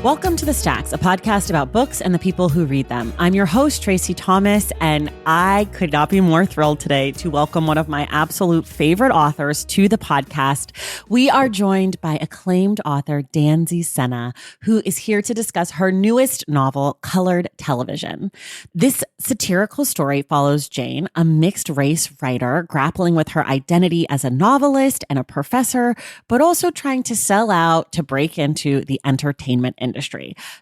Welcome to The Stacks, a podcast about books and the people who read them. I'm your host, Tracy Thomas, and I could not be more thrilled today to welcome one of my absolute favorite authors to the podcast. We are joined by acclaimed author Danzy Senna, who is here to discuss her newest novel, Colored Television. This satirical story follows Jane, a mixed-race writer grappling with her identity as a novelist and a professor, but also trying to sell out to break into the entertainment industry.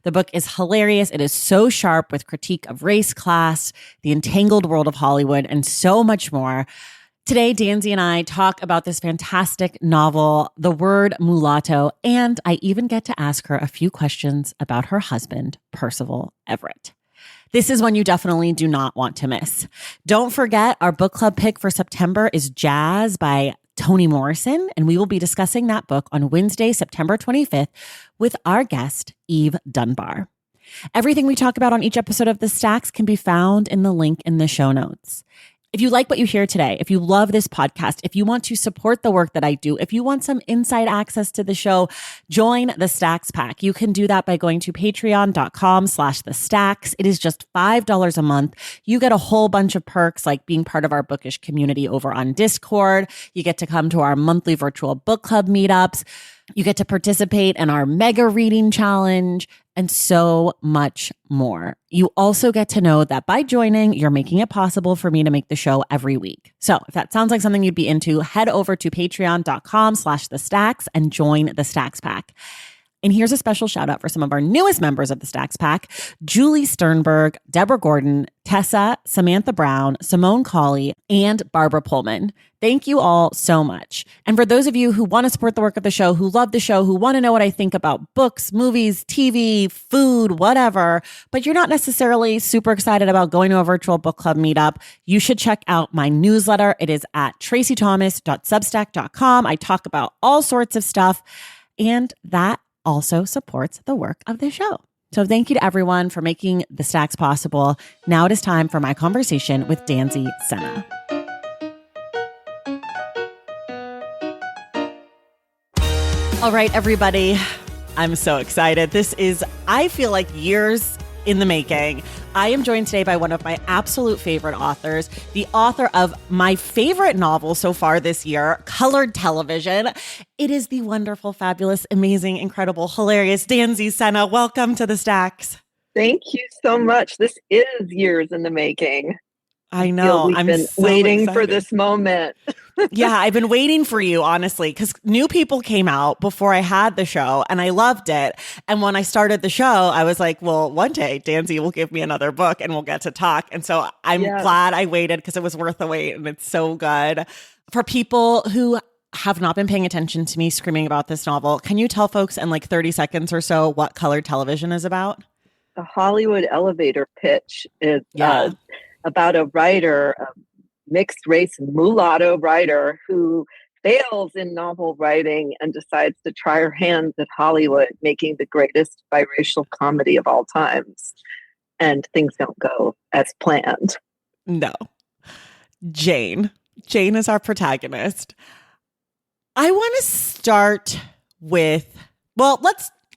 The book is hilarious. It is so sharp with critique of race, class, the entangled world of Hollywood, and so much more. Today, Danzy and I talk about this fantastic novel, the word mulatto, and I even get to ask her a few questions about her husband, Percival Everett. This is one you definitely do not want to miss. Don't forget, our book club pick for September is Jazz by Toni Morrison, and we will be discussing that book on Wednesday, September 25th with our guest, Eve Dunbar. Everything we talk about on each episode of The Stacks can be found in the link in the show notes. If you like what you hear today, if you love this podcast, if you want to support the work that I do, if you want some inside access to the show, join the Stacks Pack. You can do that by going to patreon.com/the stacks. It is just $5 a month. You get a whole bunch of perks like being part of our bookish community over on Discord. You get to come to our monthly virtual book club meetups. You get to participate in our mega reading challenge and so much more. You also get to know that by joining, you're making it possible for me to make the show every week. So if that sounds like something you'd be into, head over to patreon.com/the stacks and join the Stacks Pack. And here's a special shout out for some of our newest members of the Stacks Pack: Julie Sternberg, Deborah Gordon, Tessa, Samantha Brown, Simone Cawley, and Barbara Pullman. Thank you all so much. And for those of you who want to support the work of the show, who love the show, who want to know what I think about books, movies, TV, food, whatever, but you're not necessarily super excited about going to a virtual book club meetup, you should check out my newsletter. It is at tracythomas.substack.com. I talk about all sorts of stuff, and that also supports the work of the show. So thank you to everyone for making the Stacks possible. Now it is time for my conversation with Danzy Senna. All right, everybody, I'm so excited. This is, I feel like, years in the making. I am joined today by one of my absolute favorite authors, the author of my favorite novel so far this year, Colored Television. It is the wonderful, fabulous, amazing, incredible, hilarious Danzy Senna. Welcome to the Stacks. Thank you so much. This is years in the making. I know. I've been so waiting excited for this moment. Yeah, I've been waiting for you, honestly, because new people came out before I had the show and I loved it. And when I started the show, I was like, well, one day Danzy will give me another book and we'll get to talk. And so I'm glad I waited because it was worth the wait and it's so good. For people who have not been paying attention to me screaming about this novel, can you tell folks in like 30 seconds or so what Colored Television is about? The Hollywood elevator pitch is about a writer, a mixed race mulatto writer who fails in novel writing and decides to try her hands at Hollywood, making the greatest biracial comedy of all times. And things don't go as planned. No. Jane is our protagonist. I want to start with,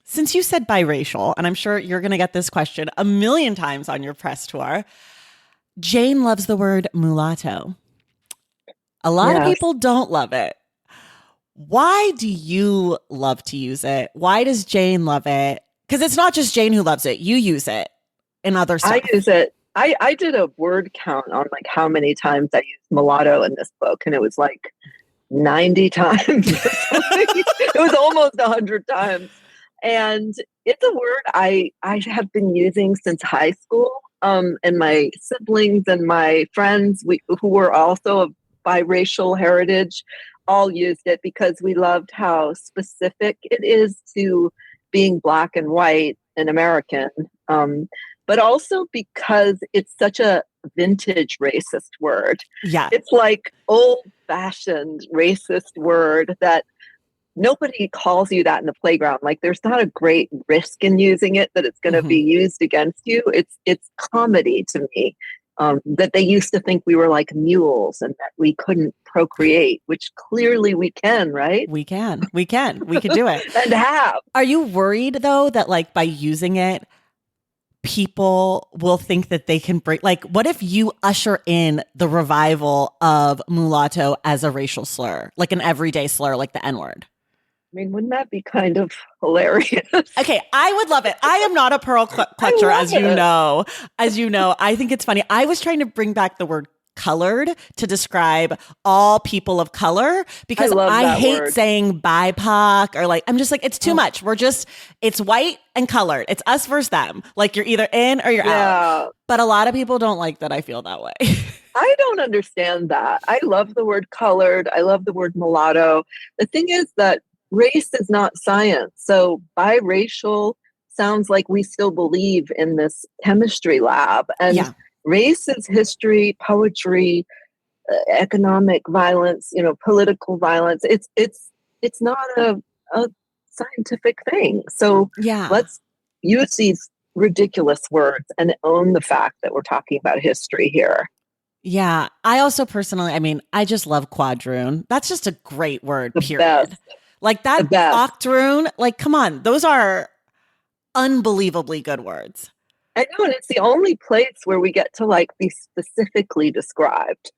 since you said biracial, and I'm sure you're going to get this question a million times on your press tour, Jane loves the word mulatto. A lot of people don't love it. Why do you love to use it? Why does Jane love it? Because it's not just Jane who loves it. You use it in other stuff. I use it. I did a word count on like how many times I used mulatto in this book, and it was like 90 times. It was almost 100 times. And it's a word I have been using since high school. And my siblings and my friends who were also of biracial heritage all used it because we loved how specific it is to being Black and white and American, but also because it's such a vintage racist word. Yeah. It's like old-fashioned racist word that nobody calls you that in the playground. Like there's not a great risk in using it that it's going to be used against you. It's comedy to me. that they used to think we were like mules and that we couldn't procreate, which clearly we can, right? We can do it. And have. Are you worried though that like by using it, people will think that they can break, like, what if you usher in the revival of mulatto as a racial slur, like an everyday slur, like the N-word? I mean, wouldn't that be kind of hilarious? Okay, I would love it. I am not a pearl clutcher, as you know. As you know, I think it's funny. I was trying to bring back the word colored to describe all people of color because I hate word. saying BIPOC or like, I'm just like, it's too much. It's white and colored. It's us versus them. Like you're either in or you're out. But a lot of people don't like that I feel that way. I don't understand that. I love the word colored. I love the word mulatto. The thing is that race is not science. So biracial sounds like we still believe in this chemistry lab. And race is history, poetry, economic violence, political violence. It's not a scientific thing. So let's use these ridiculous words and own the fact that we're talking about history here. Yeah. I also personally, I mean, I just love quadroon. That's just a great word, period. Best. Like that octoroon, like, come on, those are unbelievably good words. I know, and it's the only place where we get to like be specifically described.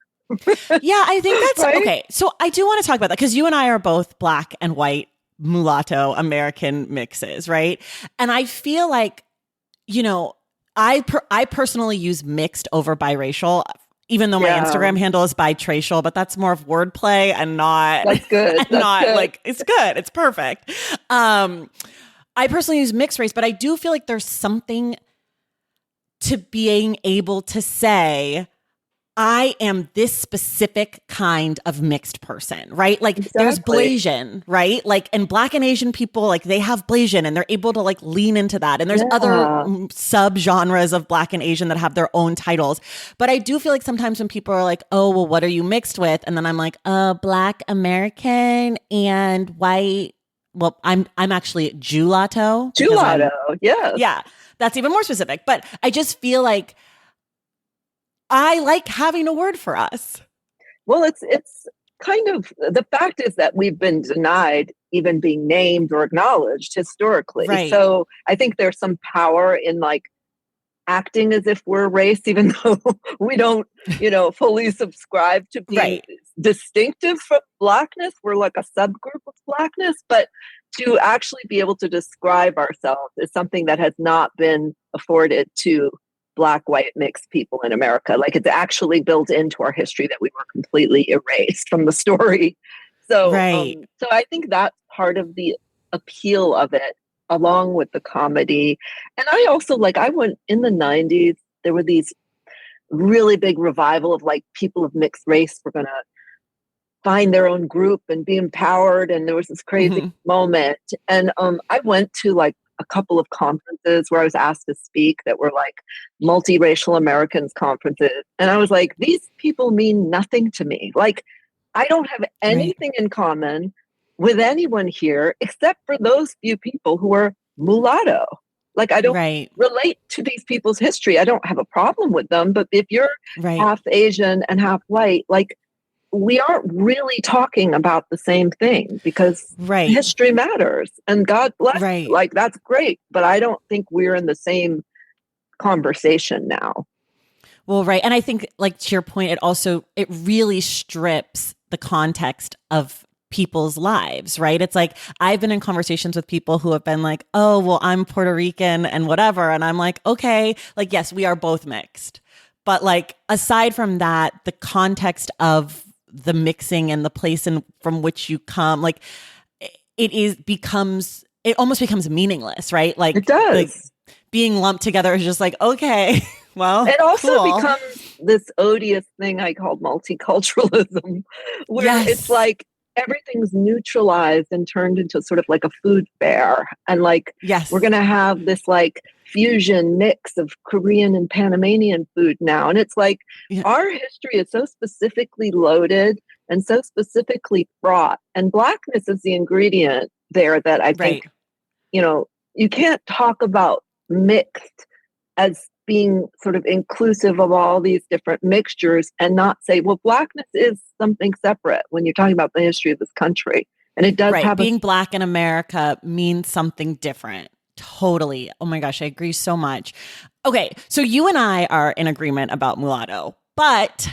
Yeah, I think that's right? Okay. So I do want to talk about that because you and I are both black and white mulatto American mixes, right? And I feel like, I personally use mixed over biracial, even though my Instagram handle is bitracial, but that's more of wordplay and not. That's good. That's good. Like it's good. It's perfect. I personally use mixed race, but I do feel like there's something to being able to say, I am this specific kind of mixed person, right? Like there's Blasian, right? Like, and black and Asian people, like they have Blasian and they're able to like lean into that. And there's other sub genres of black and Asian that have their own titles. But I do feel like sometimes when people are like, oh, well, what are you mixed with? And then I'm like, black American and white. Well, I'm actually Gelato. Gelato, yes. Yeah, that's even more specific. But I just feel like I like having a word for us. Well, it's kind of, the fact is that we've been denied even being named or acknowledged historically. Right. So I think there's some power in like acting as if we're race, even though we don't, fully subscribe to being distinctive from blackness. We're like a subgroup of blackness, but to actually be able to describe ourselves is something that has not been afforded to black, white, mixed people in America. Like it's actually built into our history that we were completely erased from the story. So, so I think that's part of the appeal of it, along with the comedy. And I also I went in the 90s, there were these really big revival of like people of mixed race were going to find their own group and be empowered. And there was this crazy moment. And I went to like a couple of conferences where I was asked to speak that were like multiracial Americans conferences. And I was like, these people mean nothing to me. Like, I don't have anything in common with anyone here except for those few people who are mulatto. Like, I don't relate to these people's history. I don't have a problem with them. But if you're half Asian and half white, like, we aren't really talking about the same thing because history matters and God bless. Like, that's great. But I don't think we're in the same conversation now. Well, right. And I think, like, to your point, it really strips the context of people's lives, right? It's like, I've been in conversations with people who have been like, oh, well, I'm Puerto Rican and whatever. And I'm like, okay, like, yes, we are both mixed. But like, aside from that, the context of the mixing and the place from which you come, like it almost becomes meaningless, right? Like it does. Like, being lumped together is just like, okay, well, it also becomes this odious thing I call multiculturalism, where it's like everything's neutralized and turned into sort of like a food fair. And like, we're going to have this like fusion mix of Korean and Panamanian food now. And it's like, our history is so specifically loaded and so specifically fraught. And blackness is the ingredient there that I think, you can't talk about mixed as being sort of inclusive of all these different mixtures and not say, well, Blackness is something separate when you're talking about the history of this country. And it does Right. have Being Black in America means something different. Totally. Oh my gosh, I agree so much. Okay, so you and I are in agreement about mulatto, but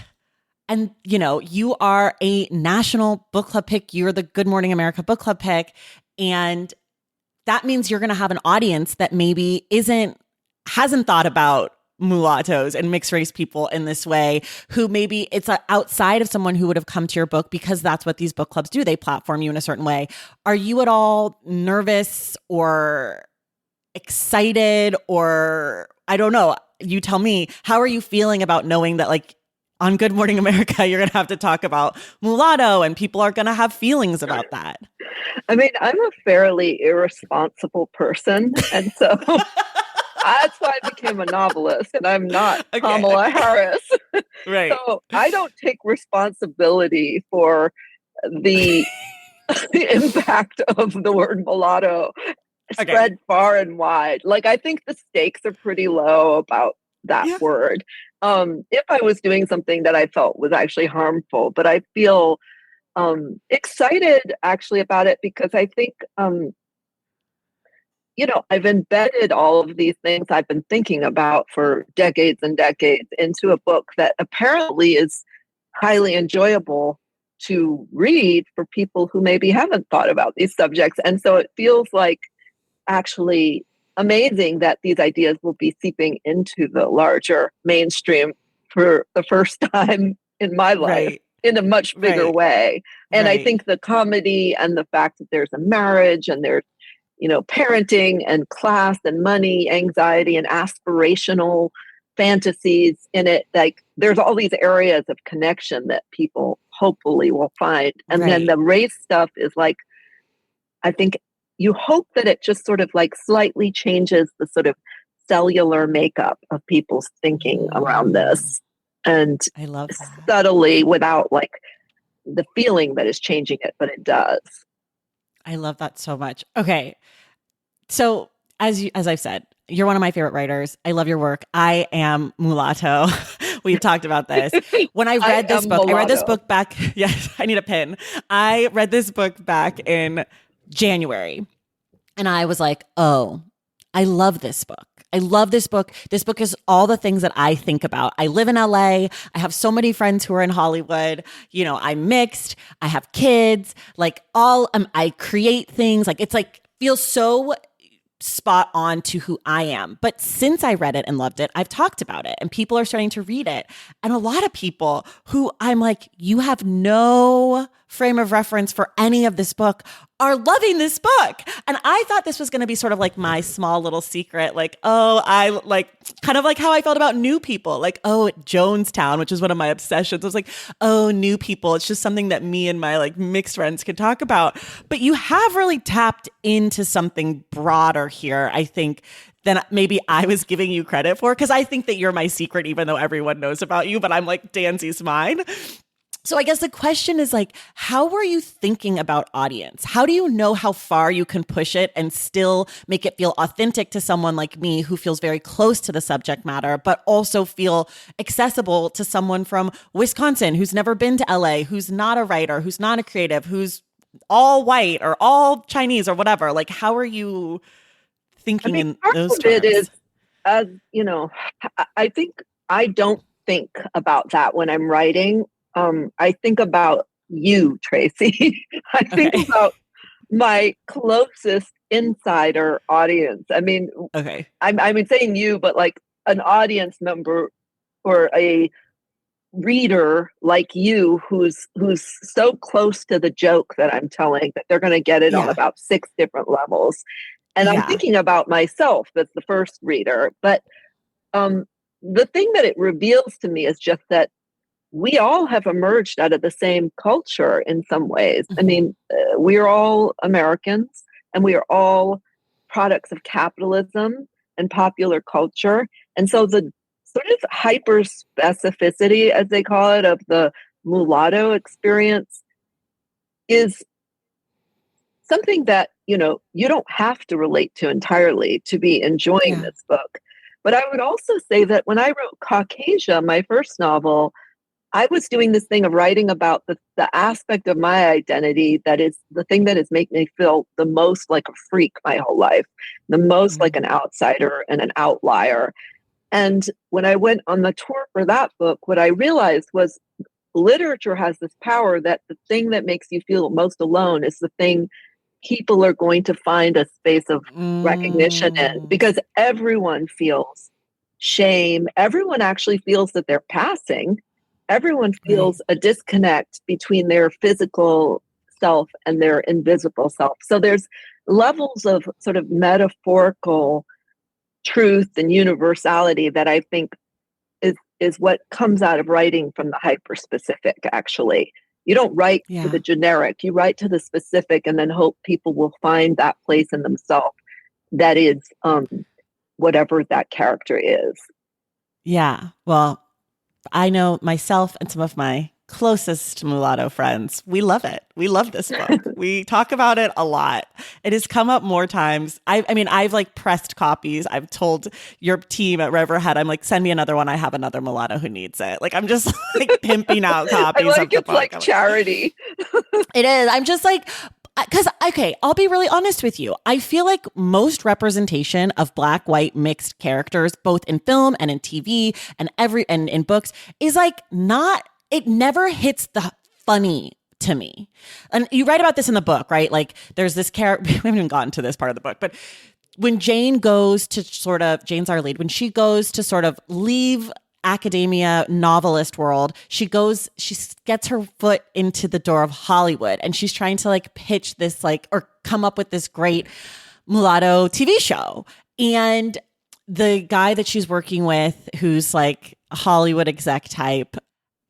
and you are a national book club pick. You're the Good Morning America book club pick, and that means you're going to have an audience that maybe hasn't thought about mulattoes and mixed race people in this way, who maybe it's outside of someone who would have come to your book, because that's what these book clubs do. They platform you in a certain way. Are you at all nervous or excited, or I don't know, you tell me, how are you feeling about knowing that like on Good Morning America, you're going to have to talk about mulatto and people are going to have feelings about that? I mean, I'm a fairly irresponsible person. And so that's why I became a novelist, and I'm not Kamala Harris. Right. So I don't take responsibility for the impact of the word mulatto spread far and wide. Like, I think the stakes are pretty low about that word. If I was doing something that I felt was actually harmful, but I feel excited actually about it, because I think, I've embedded all of these things I've been thinking about for decades and decades into a book that apparently is highly enjoyable to read for people who maybe haven't thought about these subjects. And so it feels like actually amazing that these ideas will be seeping into the larger mainstream for the first time in my life in a much bigger way. And I think the comedy and the fact that there's a marriage and there's, parenting and class and money, anxiety and aspirational fantasies in it, like there's all these areas of connection that people hopefully will find. And then the race stuff is like, I think you hope that it just sort of like slightly changes the sort of cellular makeup of people's thinking around this. And I love that. Subtly, without like the feeling that is changing it, but it does. I love that so much. Okay. So as I've said, you're one of my favorite writers. I love your work. I am mulatto. We've talked about this. When I read this book, I read this book back. Yes, I need a pin. I read this book back in January, and I was like, oh, I love this book. I love this book. This book is all the things that I think about. I live in LA. I have so many friends who are in Hollywood. I'm mixed. I have kids. Like I create things. Like it's like feels so spot on to who I am. But since I read it and loved it, I've talked about it and people are starting to read it. And a lot of people who I'm like, you have no frame of reference for any of this book are loving this book. And I thought this was going to be sort of like my small little secret. Like, oh, I like kind of like how I felt about New People. Like, oh, Jonestown, which is one of my obsessions. I was like, oh, New People. It's just something that me and my like mixed friends can talk about. But you have really tapped into something broader here, I think, than maybe I was giving you credit for. Because I think that you're my secret, even though everyone knows about you. But I'm like, Danzy's mine. So I guess the question is like, how were you thinking about audience? How do you know how far you can push it and still make it feel authentic to someone like me who feels very close to the subject matter, but also feel accessible to someone from Wisconsin who's never been to LA, who's not a writer, who's not a creative, who's all white or all Chinese or whatever? Like, how are you thinking in those terms? It is, I think I don't think about that when I'm writing. I think about you, Tracy. I think about my closest insider audience. I mean, I'm saying you, but like an audience member or a reader like you who's so close to the joke that I'm telling that they're going to get it on about 6 different levels. And I'm thinking about myself as the first reader. But the thing that it reveals to me is just that we all have emerged out of the same culture in some ways. I mean, we're all Americans and we are all products of capitalism and popular culture. And so the sort of hyper specificity, as they call it, of the mulatto experience is something that, you don't have to relate to entirely to be enjoying this book. But I would also say that when I wrote Caucasia, my first novel, I was doing this thing of writing about the aspect of my identity that is the thing that has made me feel the most like a freak my whole life, the most like an outsider and an outlier. And when I went on the tour for that book, what I realized was literature has this power that the thing that makes you feel most alone is the thing people are going to find a space of recognition in, because everyone feels shame. Everyone actually feels that they're passing. Everyone feels a disconnect between their physical self and their invisible self. So there's levels of sort of metaphorical truth and universality that I think is what comes out of writing from the hyper specific. Actually, you don't write to the generic, you write to the specific, and then hope people will find that place in themselves that is whatever that character is. Yeah. Well, I know myself and some of my closest mulatto friends, we love it. We love this book. We talk about it a lot. It has come up more times. I mean, I've like pressed copies. I've told your team at Riverhead, I'm like, send me another one. I have another mulatto who needs it. Like, I'm just like pimping out copies of the it's book. Like charity. It is. I'm just like, because, okay, I'll be really honest with you. I feel like most representation of Black, white, mixed characters, both in film and in TV and in books, is like not, it never hits the funny to me. And you write about this in the book, right? Like there's this character, we haven't even gotten to this part of the book, but when Jane goes to Jane's our lead, when she goes to sort of leave academia novelist world, she gets her foot into the door of Hollywood, and she's trying to like pitch this like, or come up with this great mulatto TV show. And the guy that she's working with, who's like a Hollywood exec type,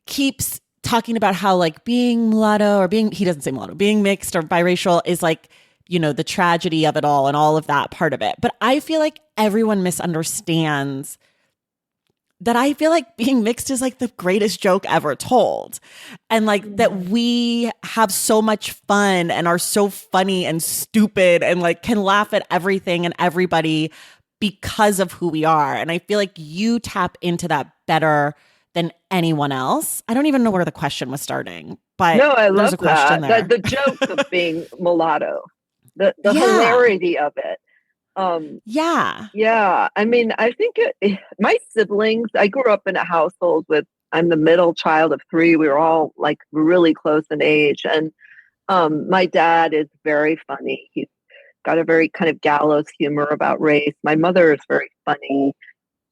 keeps talking about how like being mulatto or he doesn't say mulatto, being mixed or biracial is like, you know, the tragedy of it all and all of that part of it. But I feel like everyone misunderstands that. I feel like being mixed is like the greatest joke ever told. And like that we have so much fun and are so funny and stupid and like can laugh at everything and everybody because of who we are. And I feel like you tap into that better than anyone else. I don't even know where the question was starting, but no, I there's love a question that. there. The joke of being mulatto, the hilarity of it. Yeah. I mean, I think my siblings, I grew up in a household I'm the middle child of three. We were all like really close in age. And my dad is very funny. He's got a very kind of gallows humor about race. My mother is very funny.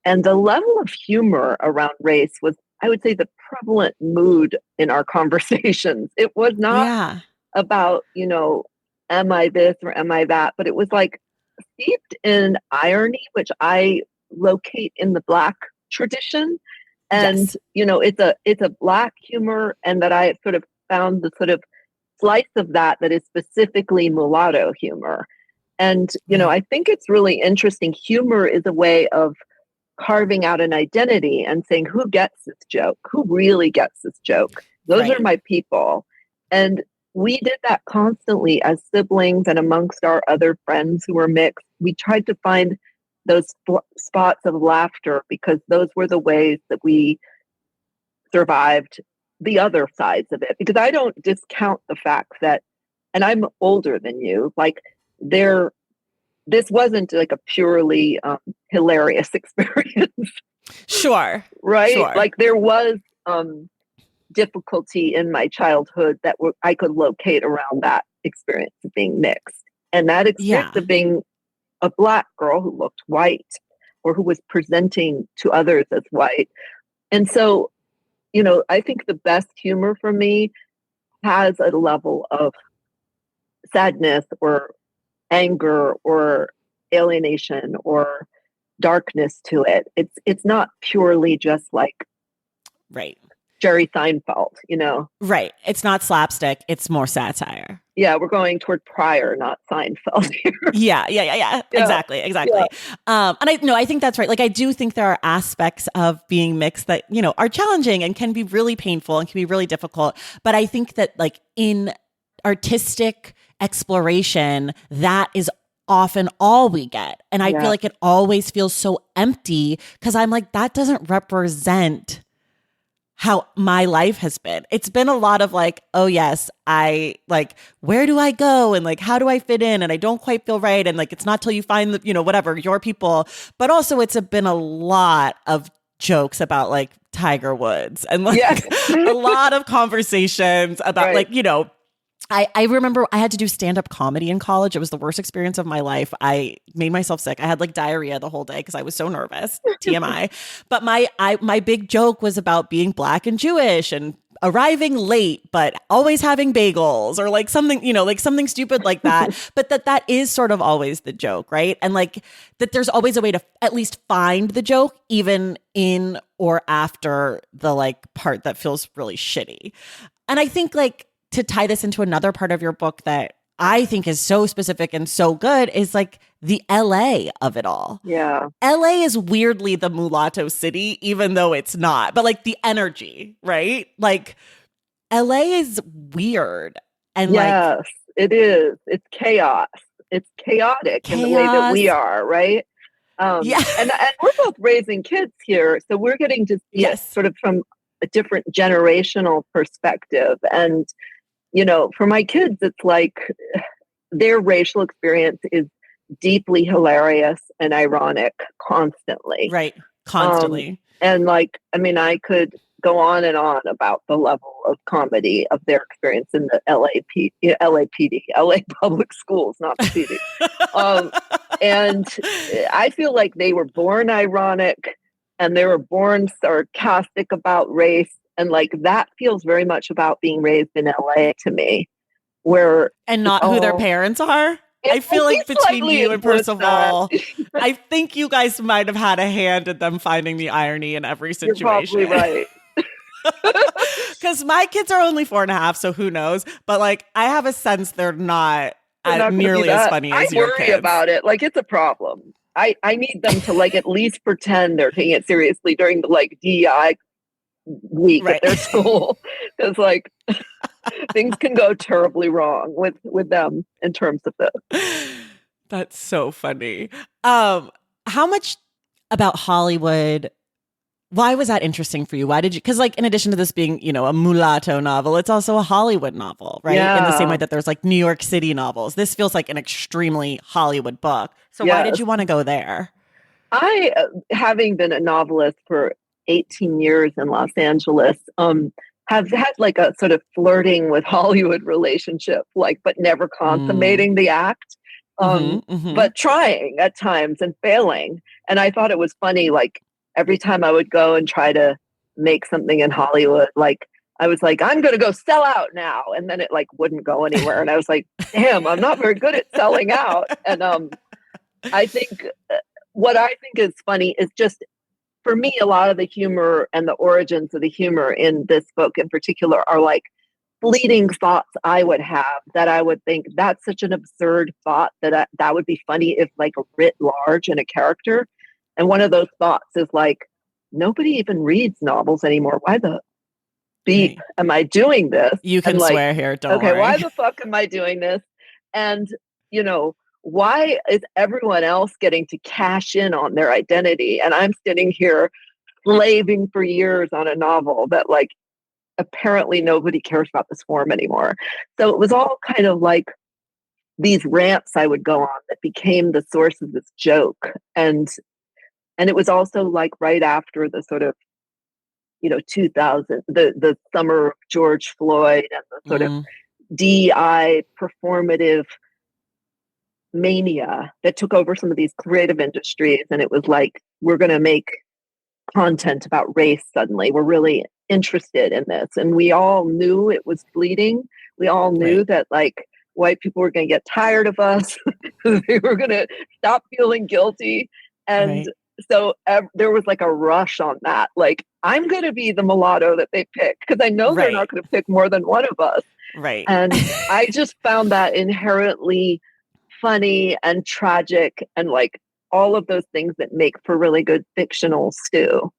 And the level of humor around race was, I would say, the prevalent mood in our conversations. It was not about, you know, am I this or am I that? But it was like steeped in irony, which I locate in the Black tradition. And, you know, it's a Black humor, and that I sort of found the sort of slice of that is specifically mulatto humor. And, you know, I think it's really interesting. Humor is a way of carving out an identity and saying, who gets this joke? Who really gets this joke? Those are my people. And we did that constantly as siblings and amongst our other friends who were mixed. We tried to find those spots of laughter because those were the ways that we survived the other sides of it. Because I don't discount the fact that, and I'm older than you, like this wasn't like a purely hilarious experience. Sure. Right? Sure. Like there was difficulty in my childhood that I could locate around that experience of being mixed. And that experience of being a Black girl who looked white or who was presenting to others as white. And so, you know, I think the best humor for me has a level of sadness or anger or alienation or darkness to it. It's not purely just like Jerry Seinfeld, you know? Right. It's not slapstick. It's more satire. Yeah, we're going toward Pryor, not Seinfeld here. Yeah. Exactly. Yeah. And I think that's right. Like, I do think there are aspects of being mixed that, you know, are challenging and can be really painful and can be really difficult. But I think that like in artistic exploration, that is often all we get. And I feel Yeah. like it always feels so empty because I'm like, that doesn't represent how my life has been. It's been a lot of like, oh yes, I like, where do I go? And like, how do I fit in? And I don't quite feel right. And like, it's not till you find the, whatever, your people. But also it's been a lot of jokes about like Tiger Woods and like Yes. a lot of conversations about Right. like, I remember I had to do stand-up comedy in college. It was the worst experience of my life. I made myself sick. I had like diarrhea the whole day because I was so nervous. TMI. But my big joke was about being Black and Jewish and arriving late, but always having bagels or like something, like something stupid like that. But that is sort of always the joke, right? And like that there's always a way to at least find the joke, even in or after the like part that feels really shitty. And I think like, to tie this into another part of your book that I think is so specific and so good is like the LA of it all. Yeah. LA is weirdly the mulatto city, even though it's not, but like the energy, right? Like LA is weird and like Yes, it is. It's chaos. It's chaotic in the way that we chaos. are, right? Yeah. And we're both raising kids here, so we're getting to see it Yes. sort of from a different generational perspective. And for my kids, it's like their racial experience is deeply hilarious and ironic constantly. Right. Um, Constantly. and like, I mean, I could go on and on about the level of comedy of their experience in the LAPD, LA public schools, not the PD. And I feel like they were born ironic and they were born sarcastic about race. And like that feels very much about being raised in LA to me, where And it's not who their all, parents are. I I feel think like between slightly you and influenced that. Percival, I think you guys might have had a hand in them finding the irony in every You're probably situation. right. Because my kids are only 4.5, so who knows? But like, I have a sense they're not They're not going to be nearly as that. funny I as your worry kids. about it. Like it's a problem. I need them to like at least pretend they're taking it seriously during the like DEI week at Right. their school, because like things can go terribly wrong with them in terms of this. That's so funny. How much about Hollywood? Why was that interesting for you? Why did you? Because like, in addition to this being, a mulatto novel, it's also a Hollywood novel, right? In the same way Yeah. that there's like New York City novels. This feels like an extremely Hollywood book. So why did Yes. you want to go there? I, having been a novelist for 18 years in Los Angeles, have had like a sort of flirting with Hollywood relationship, like, but never Mm. consummating the act, Mm-hmm. Mm-hmm. but trying at times and failing. And I thought it was funny, like, every time I would go and try to make something in Hollywood, like, I was like, I'm going to go sell out now. And then it like wouldn't go anywhere. And I was like, damn, I'm not very good at selling out. And I think what I think is funny is just for me, a lot of the humor and the origins of the humor in this book in particular are like fleeting thoughts I would have that I would think that's such an absurd thought that would be funny if like writ large in a character. And one of those thoughts is like, nobody even reads novels anymore. Why the beep Right. am I doing this? You And can like, swear here. Don't okay, why worry. the fuck am I doing this? And, why is everyone else getting to cash in on their identity? And I'm sitting here slaving for years on a novel that like apparently nobody cares about this form anymore. So it was all kind of like these rants I would go on that became the source of this joke. And it was also like right after the sort of 2000, the summer of George Floyd and the sort of Mm. DI performative mania that took over some of these creative industries. And it was like, we're going to make content about race suddenly. We're really interested in this. And we all knew it was fleeting. We all knew Right. that like white people were going to get tired of us. They were going to stop feeling guilty. And Right. so there was like a rush on that. Like, I'm going to be the mulatto that they pick because I know they're Right. not going to pick more than one of us. Right. And I just found that inherently funny and tragic and like all of those things that make for really good fictional stew.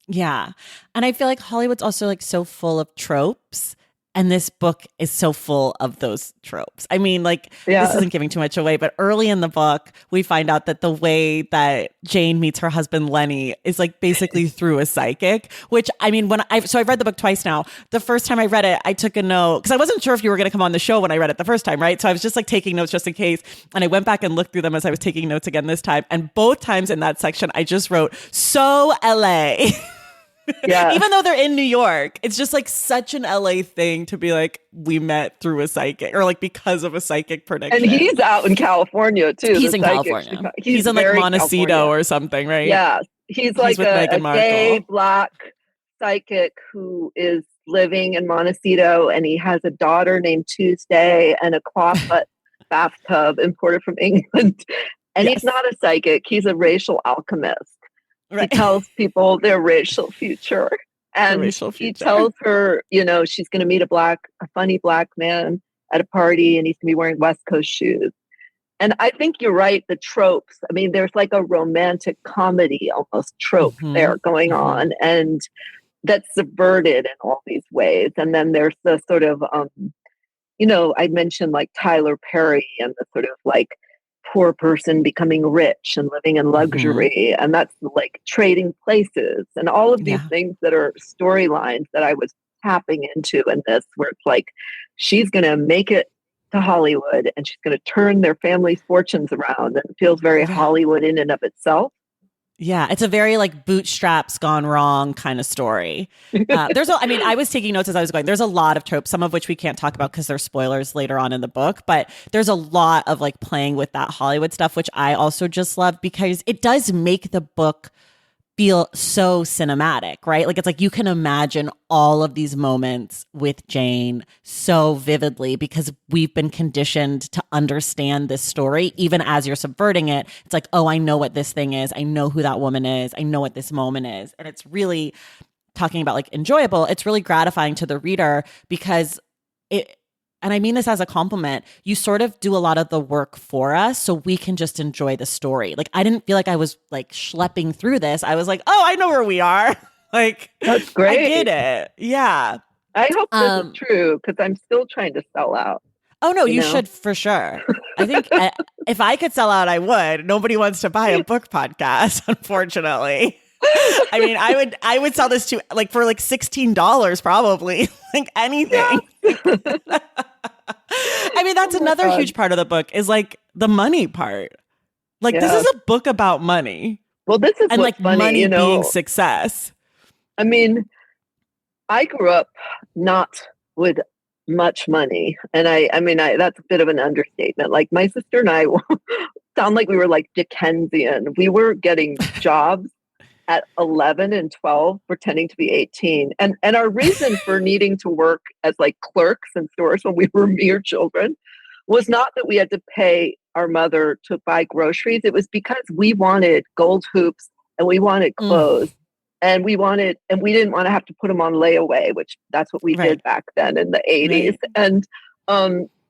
Yeah. And I feel like Hollywood's also like so full of tropes. And this book is so full of those tropes. I mean, like, this Yeah. isn't giving too much away, but early in the book, we find out that the way that Jane meets her husband, Lenny, is like basically through a psychic, which I mean, I've read the book twice now. The first time I read it, I took a note because I wasn't sure if you were going to come on the show when I read it the first time, right? So I was just like taking notes just in case. And I went back and looked through them as I was taking notes again this time. And both times in that section, I just wrote, so LA. Yeah. Even though they're in New York, it's just like such an LA thing to be like, we met through a psychic or like because of a psychic prediction. And he's out in California too. He's in California. He's in like Montecito California. or something, right? Yeah. He's like with a gay Black psychic who is living in Montecito, and he has a daughter named Tuesday and a clawfoot bathtub imported from England. And he's not a psychic. He's a racial alchemist. Right. He tells people their racial future. And he tells her, you know, she's going to meet a funny Black man at a party, and he's going to be wearing West Coast shoes. And I think you're right. The tropes, I mean, there's like a romantic comedy almost trope there going on, and that's subverted in all these ways. And then there's the sort of, you know, I mentioned like Tyler Perry and the sort of like poor person becoming rich and living in luxury. And that's like trading places and all of these things that are storylines that I was tapping into in this, where it's like, she's going to make it to Hollywood and she's going to turn their family's fortunes around. And it feels very Hollywood in and of itself. Yeah, it's a very like bootstraps gone wrong kind of story. I was taking notes as I was going. There's a lot of tropes, some of which we can't talk about because there's spoilers later on in the book. But there's a lot of like playing with that Hollywood stuff, which I also just love because it does make the book feel so cinematic, right? Like it's like you can imagine all of these moments with Jane so vividly because we've been conditioned to understand this story. Even as you're subverting it, it's like, oh, I know what this thing is. I know who that woman is. I know what this moment is. And it's really talking about like enjoyable. It's really gratifying to the reader because and I mean this as a compliment, you sort of do a lot of the work for us so we can just enjoy the story. Like, I didn't feel like I was like schlepping through this. I was like, oh, I know where we are. Like, that's great. I get it. Yeah. I hope this is true because I'm still trying to sell out. Oh, no, you should for sure. I think if I could sell out, I would. Nobody wants to buy a book podcast, unfortunately. I mean, I would sell this to like for like $16 probably, like anything. Yeah. I mean, that's another huge part of the book is like the money part. Like this is a book about money. Well, this is like funny, money being success. I mean, I grew up not with much money, and I mean, that's a bit of an understatement. Like my sister and I sound like we were like Dickensian. We were getting jobs at 11 and 12, pretending to be 18. And our reason for needing to work as like clerks in stores when we were mere children was not that we had to pay our mother to buy groceries. It was because we wanted gold hoops and we wanted clothes and we didn't want to have to put them on layaway, which that's what we did back then in the 80s. Right.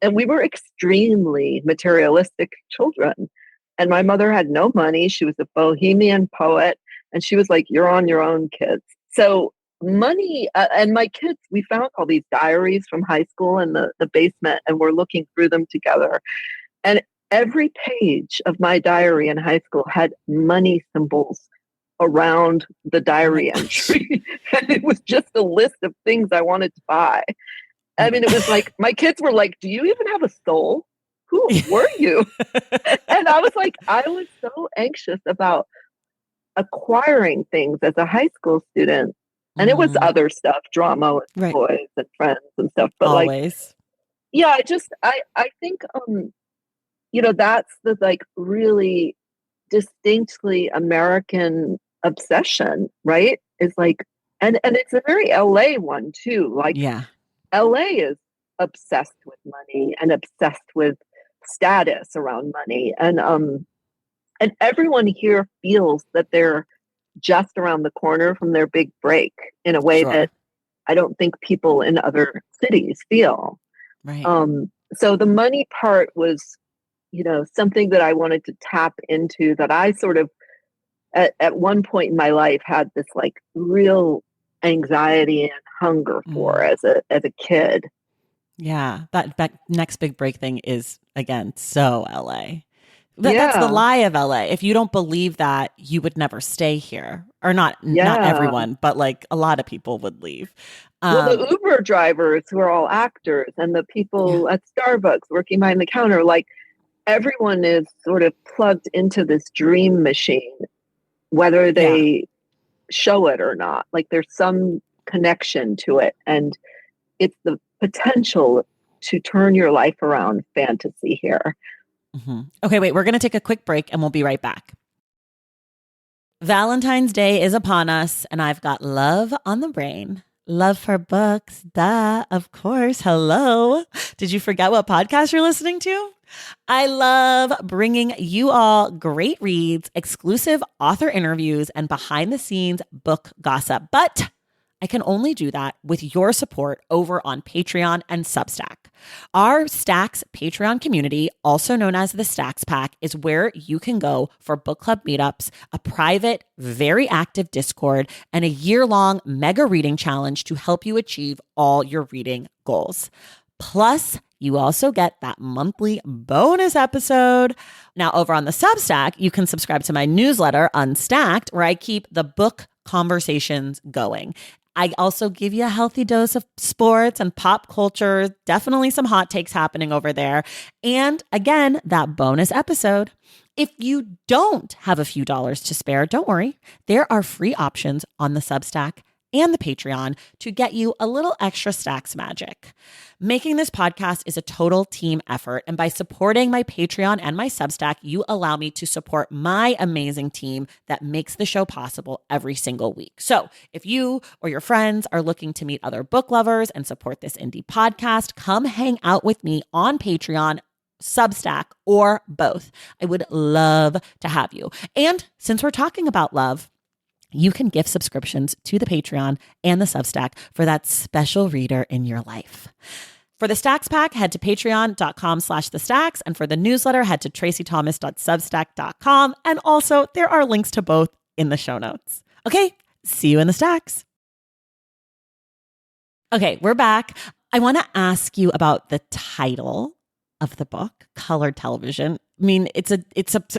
And we were extremely materialistic children. And my mother had no money. She was a bohemian poet. And she was like, you're on your own, kids. So money, and my kids, we found all these diaries from high school in the basement, and we're looking through them together. And every page of my diary in high school had money symbols around the diary entry. And it was just a list of things I wanted to buy. I mean, it was like, my kids were like, do you even have a soul? Who were you? And I was like, I was so anxious about acquiring things as a high school student, and it was other stuff, drama with boys and friends and stuff. But always, I think you know, that's the like really distinctly American obsession, right? It's like, and it's a very LA one too. Like, LA is obsessed with money and obsessed with status around money, and everyone here feels that they're just around the corner from their big break in a way that I don't think people in other cities feel. Right. So the money part was, you know, something that I wanted to tap into, that I sort of at one point in my life had this like real anxiety and hunger for Mm. as a kid. Yeah. That next big break thing is, again, so LA. That's the Yeah. lie of LA. If you don't believe that, you would never stay here. Or not Yeah. everyone, but like a lot of people would leave. Well, the Um, Uber drivers who are all actors and the yeah. people at Starbucks working behind the counter, like everyone is sort of plugged into this dream machine, whether Yeah. they show it or not. Like there's some connection to it. And it's the potential to turn your life around fantasy here. Mm-hmm. Okay, wait, we're going to take a quick break and we'll be right back. Valentine's Day is upon us, and I've got love on the brain. Love for books, duh, of course. Hello. Did you forget what podcast you're listening to? I love bringing you all great reads, exclusive author interviews, and behind the scenes book gossip. But I can only do that with your support over on Patreon and Substack. Our Stacks Patreon community, also known as the Stacks Pack, is where you can go for book club meetups, a private, very active Discord, and a year-long mega reading challenge to help you achieve all your reading goals. Plus, you also get that monthly bonus episode. Now, over on the Substack, you can subscribe to my newsletter, Unstacked, where I keep the book conversations going. I also give you a healthy dose of sports and pop culture, definitely some hot takes happening over there. And again, that bonus episode. If you don't have a few dollars to spare, don't worry. There are free options on the Substack and the Patreon to get you a little extra Stacks magic. Making this podcast is a total team effort, and by supporting my Patreon and my Substack, you allow me to support my amazing team that makes the show possible every single week. So if you or your friends are looking to meet other book lovers and support this indie podcast, come hang out with me on Patreon, Substack, or both. I would love to have you. And since we're talking about love, you can gift subscriptions to the Patreon and the Substack for that special reader in your life. For the Stacks Pack, head to patreon.com/thestacks. And for the newsletter, head to tracythomas.substack.com. And also, there are links to both in the show notes. Okay, see you in the Stacks. Okay, we're back. I want to ask you about the title of the book, Colored Television. I mean, it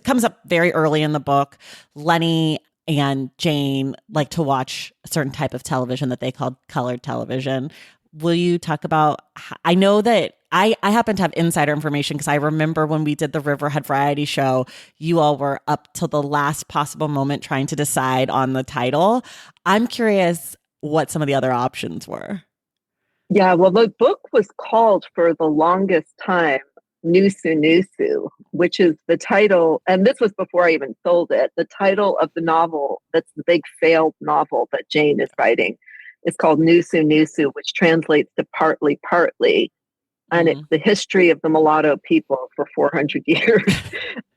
comes up very early in the book. Lenny and Jane like to watch a certain type of television that they called colored television. Will you talk about, I know that I happen to have insider information because I remember when we did the Riverhead variety show, you all were up till the last possible moment trying to decide on the title. I'm curious what some of the other options were. Yeah, well, the book was called for the longest time Nusu Nusu, which is the title, and this was before I even sold it. The title of the novel, that's the big failed novel that Jane is writing, is called Nusu Nusu, which translates to partly, partly. And it's the history of the mulatto people for 400 years,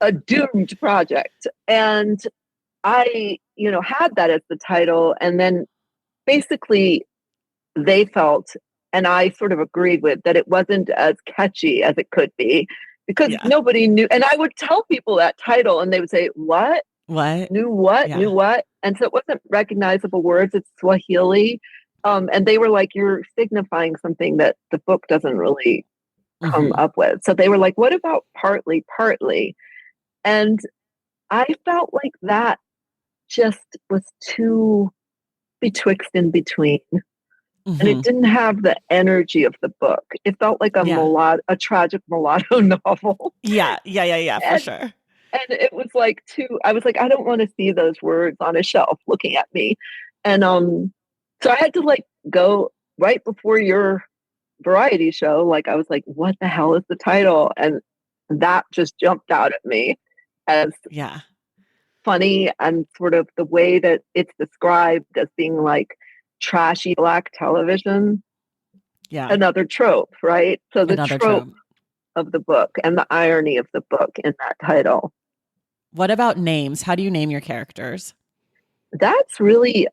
a doomed project. And I, had that as the title. And then basically they felt, and I sort of agreed with, that it wasn't as catchy as it could be because nobody knew. And I would tell people that title and they would say, what? What? Knew what? Yeah. Knew what? And so it wasn't recognizable words. It's Swahili. And they were like, you're signifying something that the book doesn't really come up with. So they were like, what about partly, partly? And I felt like that just was too betwixt and between. And it didn't have the energy of the book. It felt like a tragic mulatto novel. Yeah, for sure. And it was like I was like, I don't want to see those words on a shelf looking at me. And so I had to like go right before your variety show. Like I was like, what the hell is the title? And that just jumped out at me as funny, and sort of the way that it's described as being like trashy black television. Yeah. Another trope, right? So the trope of the book and the irony of the book in that title. What about names? How do you name your characters? That's really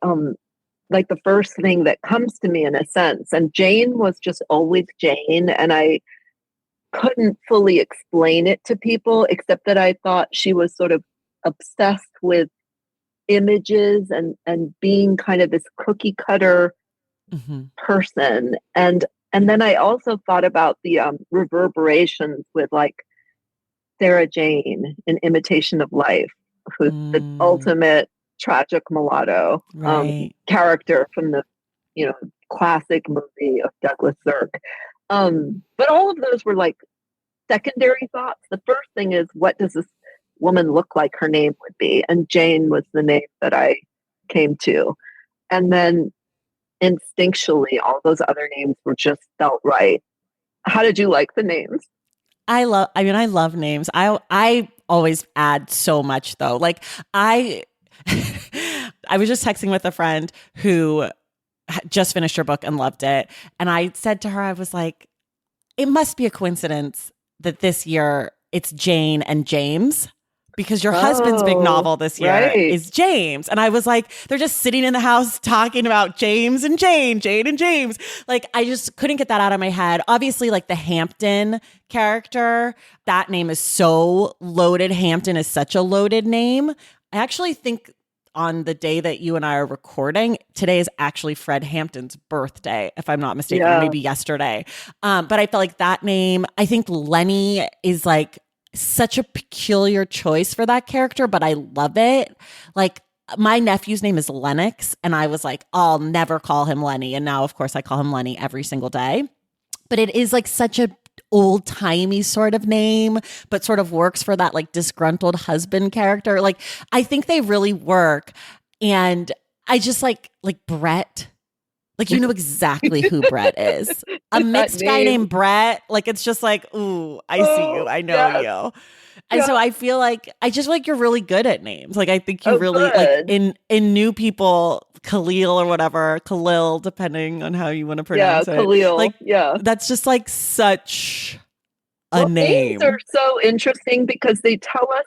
like the first thing that comes to me in a sense. And Jane was just always Jane. And I couldn't fully explain it to people, except that I thought she was sort of obsessed with images and being kind of this cookie cutter person. And then I also thought about the reverberations with like Sarah Jane in Imitation of Life, who's the ultimate tragic mulatto Right. character from the, you know, classic movie of Douglas Sirk. But all of those were like secondary thoughts. The first thing is, what does this woman look like her name would be? And Jane was the name that I came to. And then instinctually, all those other names were just felt right. How did you like the names? I love names. I always add so much though. Like I I was just texting with a friend who just finished her book and loved it. And I said to her, I was like, it must be a coincidence that this year it's Jane and James, because your husband's big novel this year is James. And I was like, they're just sitting in the house talking about James and Jane and James. Like, I just couldn't get that out of my head. Obviously, like the Hampton character, that name is so loaded. Hampton is such a loaded name. I actually think on the day that you and I are recording, today is actually Fred Hampton's birthday, if I'm not mistaken, or maybe yesterday. But I felt like that name, I think Lenny is like such a peculiar choice for that character, but I love it. Like my nephew's name is Lennox, and I was like, I'll never call him Lenny. And now, of course, I call him Lenny every single day. But it is like such a old-timey sort of name, but sort of works for that like disgruntled husband character. Like I think they really work. And I just like Brett. Like, you know exactly who Brett is. A mixed guy named Brett. Like, it's just like, ooh, I see you. I know you. And so I feel like, I just like you're really good at names. Like, I think you really, like, in new people, Khalil or whatever, Khalil, depending on how you want to pronounce it. Khalil. Like, that's just like such a name. Names are so interesting because they tell us,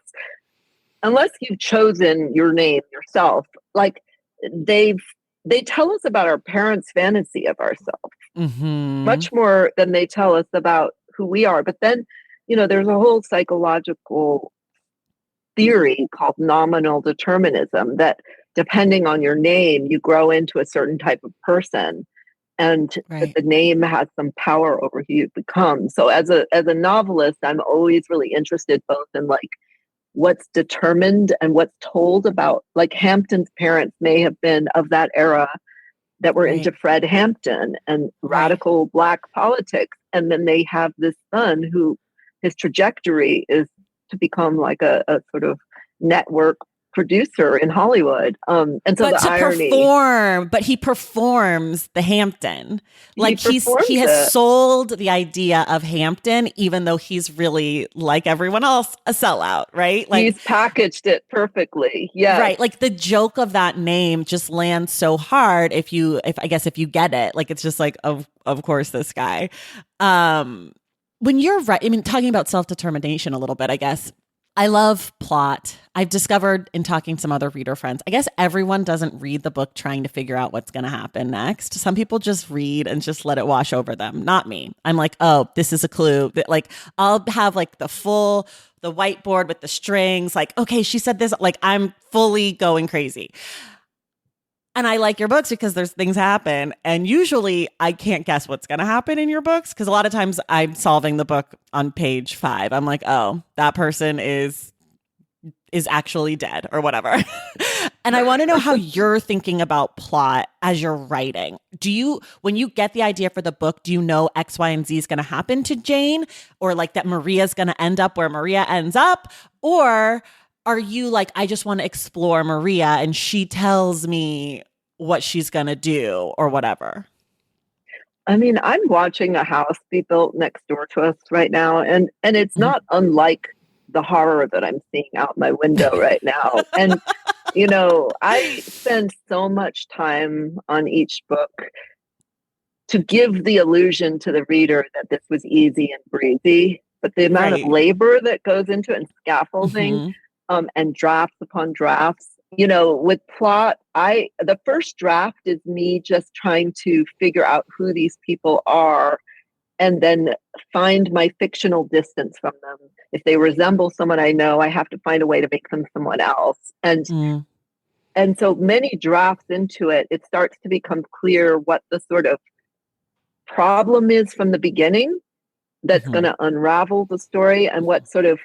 unless you've chosen your name yourself, like, they tell us about our parents' fantasy of ourselves, much more than they tell us about who we are. But then, you know, there's a whole psychological theory called nominal determinism that depending on your name, you grow into a certain type of person, and that the name has some power over who you become. So as a novelist, I'm always really interested both in like what's determined and what's told about, like Hampton's parents may have been of that era that were into Fred Hampton and radical Black politics. And then they have this son who his trajectory is to become like a sort of network producer in Hollywood. And so but the irony, but he performs the Hampton. Like he has sold the idea of Hampton, even though he's really, like everyone else, a sellout, right? Like he's packaged it perfectly. Yeah. Right. Like the joke of that name just lands so hard if you get it. Like it's just like, of course, this guy. When you're right, I mean, talking about self-determination a little bit, I guess. I love plot. I've discovered in talking to some other reader friends, I guess everyone doesn't read the book trying to figure out what's going to happen next. Some people just read and just let it wash over them. Not me. I'm like, oh, this is a clue. Like I'll have like the whiteboard with the strings. Like, okay, she said this. Like I'm fully going crazy. And I like your books because there's things happen. And usually I can't guess what's going to happen in your books because a lot of times I'm solving the book on page 5. I'm like, oh, that person is actually dead or whatever. And I want to know how you're thinking about plot as you're writing. When you get the idea for the book, do you know X, Y, and Z is going to happen to Jane, or like that Maria's going to end up where Maria ends up? Or are you like, I just want to explore Maria and she tells me what she's going to do or whatever? I mean, I'm watching a house be built next door to us right now, and it's not unlike the horror that I'm seeing out my window right now. And, you know, I spend so much time on each book to give the illusion to the reader that this was easy and breezy, but the amount of labor that goes into it and scaffolding and drafts upon drafts, you know, with plot, the first draft is me just trying to figure out who these people are and then find my fictional distance from them. If they resemble someone I know, I have to find a way to make them someone else. And And so many drafts into it, it starts to become clear what the sort of problem is from the beginning that's going to unravel the story, and what sort of,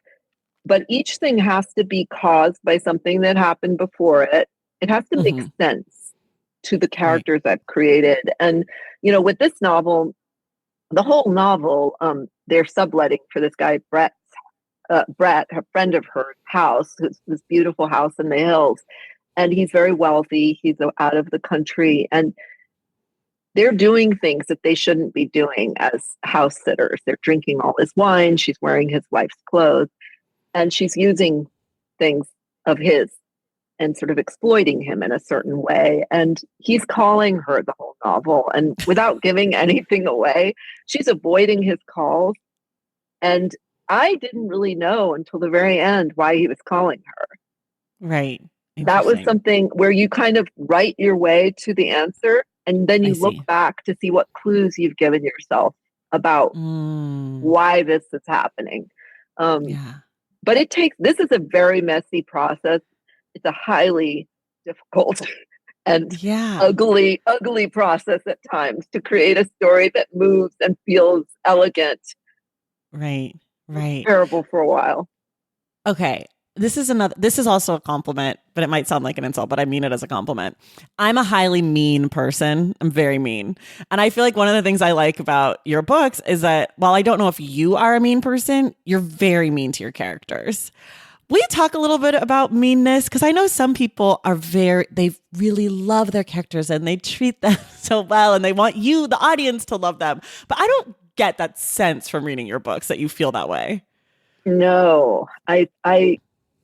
but each thing has to be caused by something that happened before it. It has to make sense to the characters I've created. And, with this novel, the whole novel, they're subletting for this guy, Brett, a friend of hers, house, this beautiful house in the hills. And he's very wealthy. He's out of the country. And they're doing things that they shouldn't be doing as house sitters. They're drinking all his wine. She's wearing his wife's clothes. And she's using things of his and sort of exploiting him in a certain way. And he's calling her the whole novel. And without giving anything away, she's avoiding his calls. And I didn't really know until the very end why he was calling her. Right. That was something where you kind of write your way to the answer, and then you look back to see what clues you've given yourself about why this is happening. But this is a very messy process. It's a highly difficult and ugly process at times to create a story that moves and feels elegant. Right. Terrible for a while. Okay. This is also a compliment, but it might sound like an insult, but I mean it as a compliment. I'm a highly mean person. I'm very mean. And I feel like one of the things I like about your books is that while I don't know if you are a mean person, you're very mean to your characters. Will you talk a little bit about meanness? Because I know some people they really love their characters and they treat them so well and they want you, the audience, to love them. But I don't get that sense from reading your books that you feel that way. No, I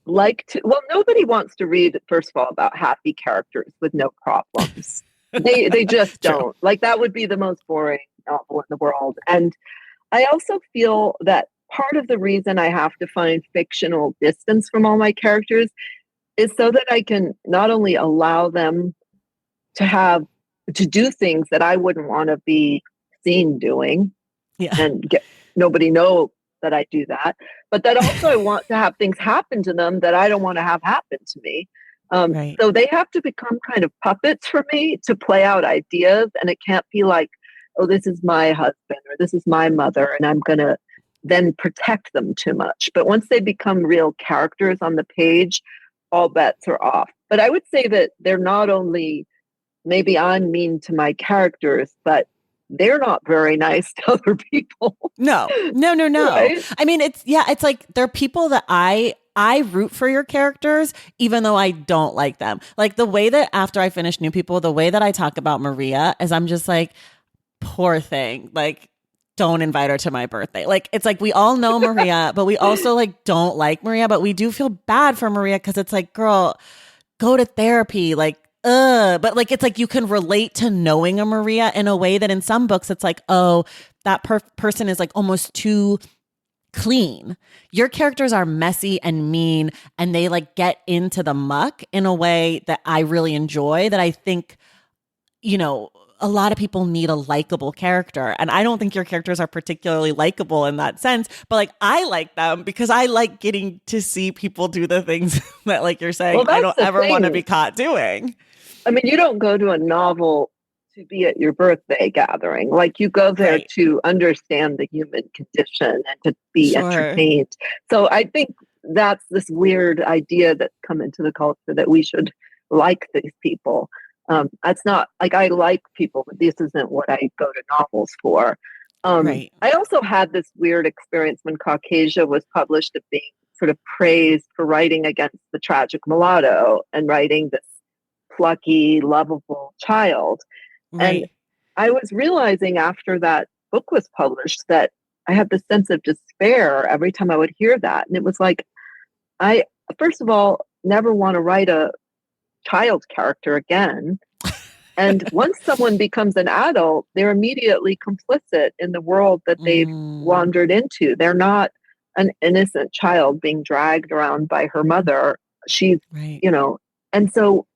like to, nobody wants to read, first of all, about happy characters with no problems. They just don't. Like, that would be the most boring novel in the world. And I also feel that part of the reason I have to find fictional distance from all my characters is so that I can not only allow them to do things that I wouldn't want to be seen doing and get nobody know that I do that, but that also I want to have things happen to them that I don't want to have happen to me. So they have to become kind of puppets for me to play out ideas. And it can't be like, oh, this is my husband or this is my mother, and I'm going to then protect them too much. But once they become real characters on the page, all bets are off. But I would say that they're not only, maybe I'm mean to my characters, but they're not very nice to other people. No. Right? I mean, it's like they're people that I root for your characters, even though I don't like them. Like the way that after I finish New People, the way that I talk about Maria is I'm just like, poor thing. Like, don't invite her to my birthday. Like, it's like we all know Maria, but we also like don't like Maria, but we do feel bad for Maria because it's like, girl, go to therapy. Like, but like, it's like you can relate to knowing a Maria in a way that in some books, it's like, oh, that person is like almost too clean. Your characters are messy and mean, and they like get into the muck in a way that I really enjoy, that I think, a lot of people need a likable character. And I don't think your characters are particularly likable in that sense, but like I like them because I like getting to see people do the things that, like you're saying, I don't ever want to be caught doing. I mean, you don't go to a novel to be at your birthday gathering. Like, you go there to understand the human condition and to be entertained. So I think that's this weird idea that's come into the culture that we should like these people. It's not like I like people, but this isn't what I go to novels for. I also had this weird experience when Caucasia was published of being sort of praised for writing against the tragic mulatto and writing this plucky, lovable child. And I was realizing after that book was published that I had this sense of despair every time I would hear that. And it was like, I, first of all, never want to write a child character again. And once someone becomes an adult, they're immediately complicit in the world that they've wandered into. They're not an innocent child being dragged around by her mother. She's, and so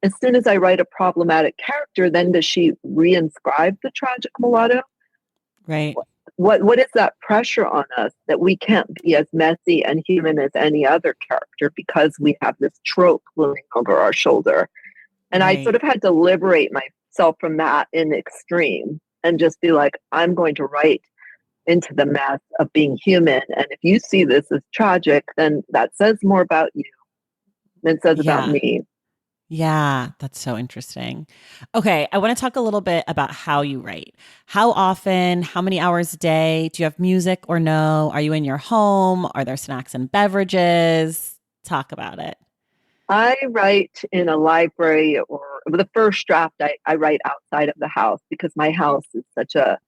as soon as I write a problematic character, then does she reinscribe the tragic mulatto? Right. what is that pressure on us that we can't be as messy and human as any other character because we have this trope looming over our shoulder? And I sort Right. of had to liberate myself from that in extreme and just be like, I'm going to write into the mess of being human. And if you see this as tragic, then that says more about you than it says about Yeah. me. Yeah, that's so interesting. Okay, I want to talk a little bit about how you write. How often, how many hours a day? Do you have music or no? Are you in your home? Are there snacks and beverages? Talk about it. I write in a library, or the first draft, I write outside of the house because my house is such a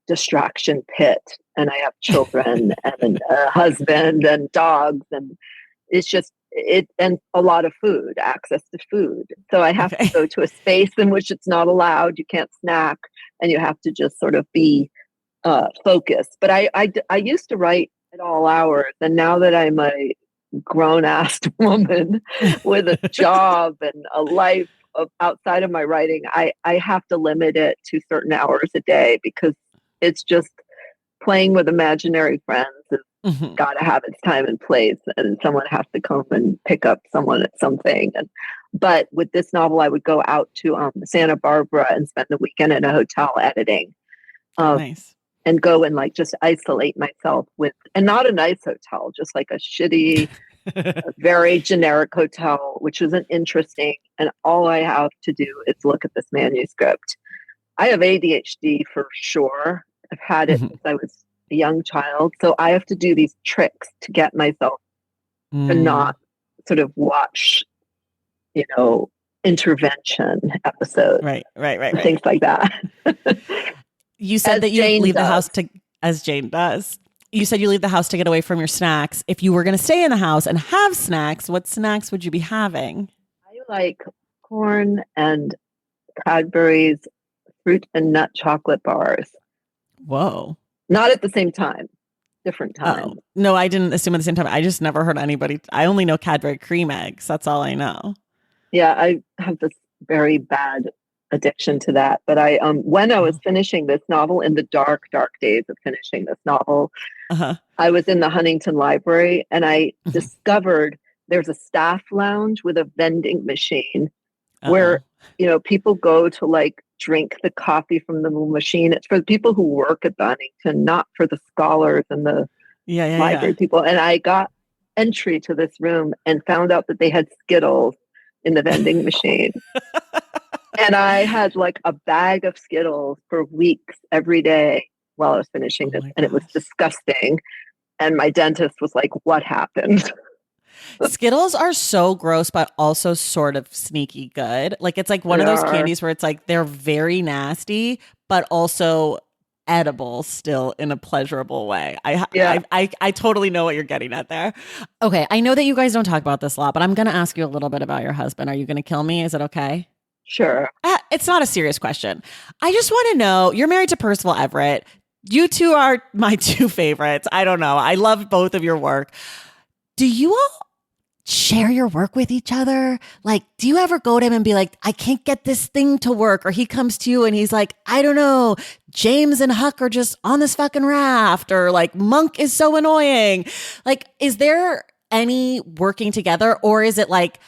distraction pit. And I have children and a husband and dogs. And it's just it, and a lot of food, access to food. So I have to Okay. go to a space in which it's not allowed. You can't snack, and you have to just sort of be focused. But I used to write at all hours, and now that I'm a grown ass woman with a job and a life outside of my writing, I have to limit it to certain hours a day because it's just playing with imaginary friends has Mhm. got to have its time and place, and someone has to come and pick up someone at something. And but with this novel, I would go out to Santa Barbara and spend the weekend in a hotel editing, Oh, um, nice. and go and like just isolate myself with, and not a nice hotel, just like a shitty, very generic hotel, which isn't interesting. And all I have to do is look at this manuscript. I have ADHD for sure. I've had it Mhm. since I was a young child. So I have to do these tricks to get myself to Mm. not sort of watch, you know, intervention episodes Right, right, right, and right. things like that. You said As that you Jane leave the does. house to, as Jane does. You said you leave the house to get away from your snacks. If you were going to stay in the house and have snacks, what snacks would you be having? I like corn and Cadbury's fruit and nut chocolate bars. Whoa. Not at the same time, different Oh, times. no, I didn't assume at the same time. I just never heard anybody. I only know Cadbury cream eggs. That's all I know. Yeah, I have this very bad addiction to that. But I when I was Oh. finishing this novel, in the dark, dark days of finishing this novel, Uh-huh. I was in the Huntington Library and I Mhm. discovered there's a staff lounge with a vending machine where, Uh-oh. people go to like drink the coffee from the little machine. It's for the people who work at the Huntington, not for the scholars and the Yeah, yeah, yeah. library people. And I got entry to this room and found out that they had Skittles in the vending machine. And I had like a bag of Skittles for weeks every day while I was finishing Oh this. my And it was gosh. disgusting. And my dentist was like, "What happened?" Skittles are so gross, but also sort of sneaky good. Like it's like one They of those are, candies where it's like they're very nasty, but also edible still in a pleasurable way. yeah, I totally know what you're getting at there. Okay, I know that you guys don't talk about this a lot, but I'm going to ask you a little bit about your husband. Are you going to kill me? Is it okay? sure. It's not a serious question. I just want to know, you're married to Percival Everett. You two are my two favorites. I don't know. I love both of your work. Do you all share your work with each other? Like, do you ever go to him and be like, I can't get this thing to work? Or he comes to you and he's like, I don't know, James and Huck are just on this fucking raft, or like Monk is so annoying. Like, is there any working together, or is it like,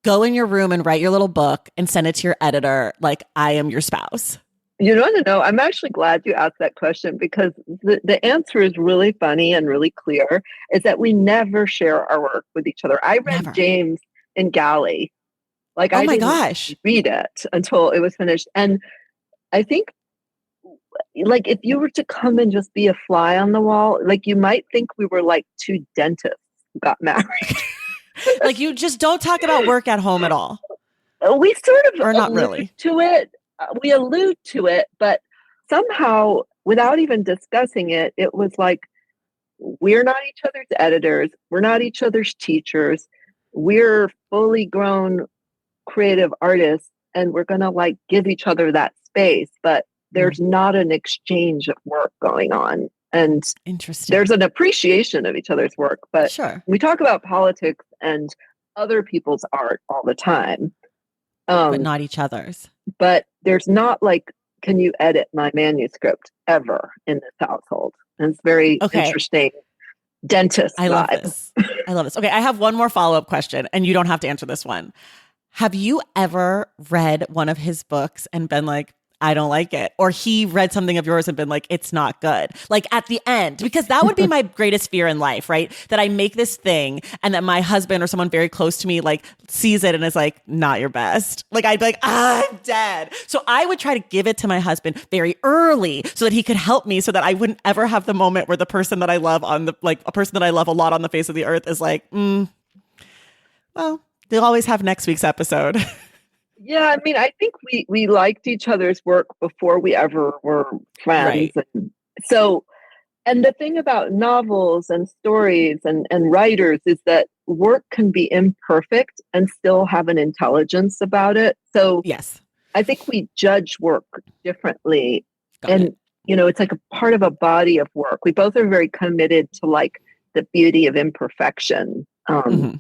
go in your room and write your little book and send it to your editor like I am your spouse? You want to know? I'm actually glad you asked that question because the answer is really funny and really clear. Is that we never share our work with each other. I read Never. James in Galley. Like Oh I my didn't gosh. read it until it was finished. And I think like if you were to come and just be a fly on the wall, like you might think we were like two dentists who got married. Like, you just don't talk about work at home at all, We sort of or not allude really. to it. We allude to it, but somehow, without even discussing it, it was like we're not each other's editors. We're not each other's teachers. We're fully grown creative artists, and we're going to like give each other that space. But Mm, there's not an exchange of work going on. And there's interesting. an appreciation of each other's work. But Sure. we talk about politics and other people's art all the time. But Um, not each other's. but there's not like can you edit my manuscript ever in this household? And it's very interesting dentist I love vibe. this. I love this. Okay, I have one more follow-up question, and you don't have to answer this one. Have you ever read one of his books and been like, I don't like it? Or he read something of yours and been like, it's not good. Like at the end, because that would be my greatest fear in life, right? That I make this thing and that my husband or someone very close to me like sees it and is like, not your best. Like I'd be like, I'm dead. So I would try to give it to my husband very early so that he could help me so that I wouldn't ever have the moment where the person that I love a person that I love a lot on the face of the earth is like, well, they'll always have next week's episode. Yeah, I mean, I think we liked each other's work before we ever were friends. Right. And the thing about novels and stories and writers is that work can be imperfect and still have an intelligence about it. So yes, I think we judge work differently. It's like a part of a body of work. We both are very committed to like the beauty of imperfection. So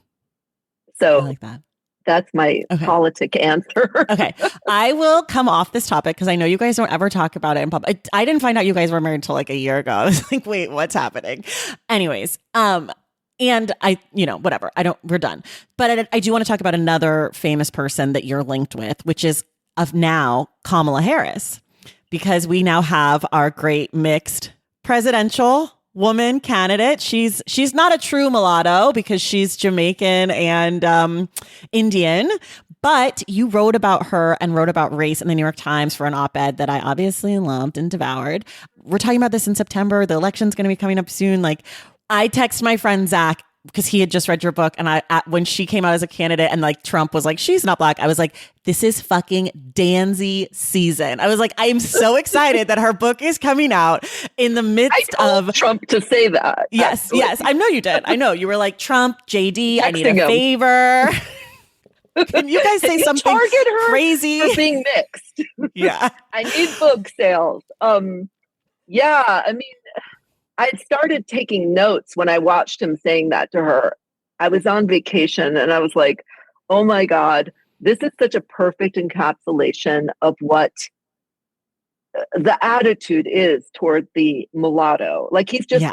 I like that. That's my politic answer. Okay. I will come off this topic because I know you guys don't ever talk about it in public. I didn't find out you guys were married until like a year ago. I was like, wait, what's happening? Anyways, and whatever. We're done. But I do want to talk about another famous person that you're linked with, which is of now Kamala Harris, because we now have our great mixed presidential woman candidate. She's not a true mulatto because she's Jamaican and Indian, but you wrote about her and wrote about race in the New York Times for an op-ed that I obviously loved and devoured. We're talking about this in September. The election's going to be coming up soon. Like I text my friend Zach because he had just read your book, and when she came out as a candidate and like Trump was like, she's not black, I was like, this is fucking Danzy season. I was like, I am so excited that her book is coming out in the midst of Trump to say that. Yes, actually. Yes, I know you did. I know you were like, Trump, JD, I need a favor. Can you guys say something target her crazy for being mixed? Yeah, I need book sales. Yeah, I mean, I started taking notes when I watched him saying that to her. I was on vacation and I was like, oh my God, this is such a perfect encapsulation of what the attitude is toward the mulatto. Like he's just